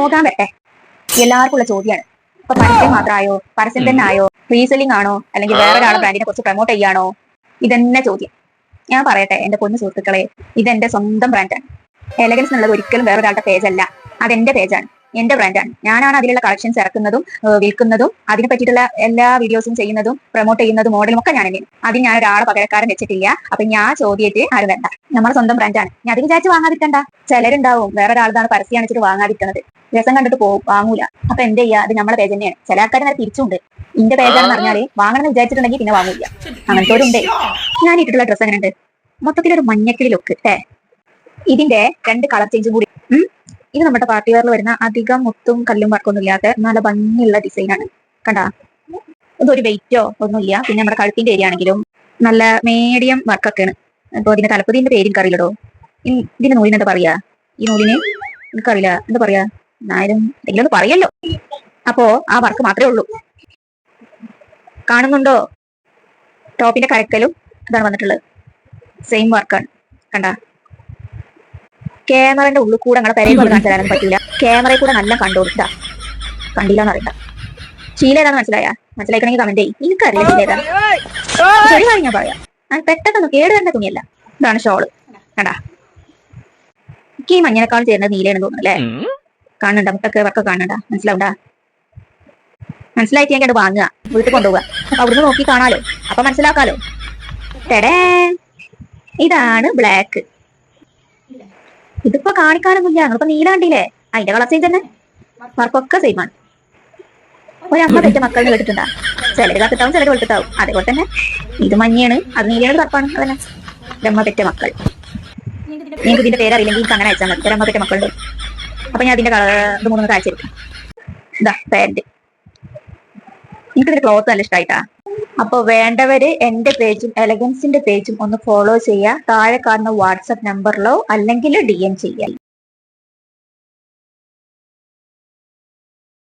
പോകാൻ പറ്റേ എല്ലാവർക്കും ഉള്ള ചോദ്യമാണ്. ഇപ്പൊ പരസ്യം മാത്രമായോ, പരസ്യം തന്നെ ആയോ, റീസെല്ലിംഗ് ആണോ, അല്ലെങ്കിൽ വേറൊരാളെ ബ്രാൻഡിനെ കുറിച്ച് പ്രൊമോട്ട് ചെയ്യാണോ? ഇതന്നെ ചോദ്യം. ഞാൻ പറയട്ടെ എന്റെ പൊന്നു സുഹൃത്തുക്കളെ, ഇതെന്റെ സ്വന്തം ബ്രാൻഡാണ്. എലഗൻസ് എന്നുള്ളത് ഒരിക്കലും വേറൊരാളുടെ പേജല്ല, അതെന്റെ പേജാണ്, എന്റെ ബ്രാൻഡാണ്. ഞാനാണ് അതിലുള്ള കളക്ഷൻസ് ഇറക്കുന്നതും വിൽക്കുന്നതും അതിനെ പറ്റിയിട്ടുള്ള എല്ലാ വീഡിയോസും ചെയ്യുന്നതും പ്രൊമോട്ട് ചെയ്യുന്നതും മോഡലും ഒക്കെ ഞാൻ തന്നെയാണ്. അതിന് ഞാൻ ഒരാളെ പകരക്കാരൻ വെച്ചിട്ടില്ല. അപ്പൊ ഞാൻ ചോദ്യമായിട്ട് ആരും വേണ്ട, നമ്മുടെ സ്വന്തം ബ്രാൻഡാണ്. ഞാൻ അത് വിചാരിച്ച് വാങ്ങാതിരിക്കണ്ട. ചിലരുണ്ടാവും വേറൊരാളാണ് പരസ്യം വെച്ചിട്ട് വാങ്ങാതിരിക്കുന്നത്, രസം കണ്ടിട്ട് പോകും, വാങ്ങൂല. അപ്പൊ എന്ത് ചെയ്യാ, അത് നമ്മളെ പേജ് തന്നെയാണ്. ചില ആൾക്കാർ നേരെ തിരിച്ചുണ്ട്, ഇന്റെ പേജാണെന്ന് പറഞ്ഞാല് വാങ്ങണമെന്ന് വിചാരിച്ചിട്ടുണ്ടെങ്കിൽ പിന്നെ വാങ്ങൂല. അങ്ങനത്തോരുണ്ടേ. ഞാൻ ഇട്ടിട്ടുള്ള ഡ്രസ്സ് എങ്ങനെയുണ്ട്? മൊത്തത്തിലൊരു മഞ്ഞക്കിളി ലുക്ക്. ഇതിന്റെ 2 കളർ ചേഞ്ചും കൂടി. ഇത് നമ്മുടെ പാർട്ടി വെയറിൽ വരുന്ന അധികം മുത്തും കല്ലും വർക്കൊന്നും ഇല്ലാത്ത നല്ല ഭംഗിയുള്ള ഡിസൈനാണ്. കണ്ടാ, ഇതൊരു വെയിറ്റോ ഒന്നുമില്ല. പിന്നെ നമ്മുടെ കഴുത്തിന്റെ ഏരിയ ആണെങ്കിലും നല്ല മീഡിയം വർക്കൊക്കെയാണ്. അപ്പൊ ഇതിന്റെ തലപ്പതിന്റെ പേര് എനിക്കറിയില്ലടോ. ഇതിന്റെ നൂലിന് എന്താ പറയാ? ഈ നൂലിന് എനിക്കറിയില്ല എന്താ പറയാ. എന്നാലും എന്തെങ്കിലും ഒന്ന് പറയല്ലോ. അപ്പോ ആ വർക്ക് മാത്രമേ ഉള്ളൂ. കാണുന്നുണ്ടോ? ടോപ്പിന്റെ കരക്കലും അതാണ് വന്നിട്ടുള്ളത്. സെയിം വർക്കാണ്. കണ്ടാ, ക്യാമറയുടെ ഉള്ളിൽ കൂടെ നിങ്ങളെ പെരയിൽ കൊണ്ട് കാണിച്ചു തരാനൊന്നും പറ്റില്ല. ക്യാമറയിൽ കൂടെ നല്ല കണ്ടുകൊടുത്താ. കണ്ടില്ല എന്ന് അറിയണ്ട. ശീല ഏതാന്ന് മനസ്സിലാക്കണമെങ്കിൽ കമന്റ് ചെയ്യും. എനിക്കറിയില്ല ശീല ഏതാ. ശരി കാര്യം ഞാൻ പറയാം. ഞാൻ പെട്ടെന്ന് കേട് വരുന്ന തുണിയല്ല. ഇതാണ് ഷോള്. കണ്ടാ, എനിക്ക് ഈ മഞ്ഞനേക്കാൾ ചേരുന്നത് നീലയാണെന്ന് തോന്നുന്നു അല്ലേ? കാണണ്ട, മുട്ടൊക്കെ വർക്ക് കാണണ്ട. മനസ്സിലായിട്ട് ഞാൻ വാങ്ങുക, വീട്ടിൽ കൊണ്ടുപോവുക. അപ്പൊ അവിടുന്ന് നോക്കി കാണാലോ, അപ്പൊ മനസ്സിലാക്കാലോ. ടെടേ, ഇതാണ് ബ്ലാക്ക്. ഇതിപ്പോ കാണിക്കാനൊന്നുമില്ല. നിങ്ങളിപ്പോ നീല കണ്ടില്ലേ? അതിന്റെ കളർ ചേഞ്ച് തന്നെ, വർക്കൊക്കെ സെയിമാണ്. ഒരമ്മ പെറ്റ മക്കളെന്ന് കേട്ടിട്ടുണ്ടാ? ചിലര് കത്തിട്ടാവും, ചിലര് വെളുത്തിട്ടാവും. അതേപോലെ തന്നെ ഇത് മഞ്ഞയാണ്, അത് നീലയാണ്, കറുപ്പാണ്. അതന്നെ ഒരമ്മ പെറ്റ മക്കൾ. നിങ്ങൾക്ക് ഇതിന്റെ പേരറിയില്ലെങ്കിൽ എനിക്ക് അങ്ങനെ അയച്ചാൽ മതി. ഒരമ്മ പെറ്റ മക്കളുണ്ട്. അപ്പൊ ഞാൻ അതിന്റെ ഇത് 3 കാഴ്ച. ഇതാ പാന്റ്. എനിക്കിതിന്റെ ക്ലോത്ത് നല്ല ഇഷ്ടമായിട്ടാ. അപ്പൊ വേണ്ടവര് എന്റെ പേജും എലഗൻസിന്റെ പേജും ഒന്ന് ഫോളോ ചെയ്യുക. താഴെ കാണുന്ന വാട്സപ്പ് നമ്പറിലോ അല്ലെങ്കിൽ DM ചെയ്യാം.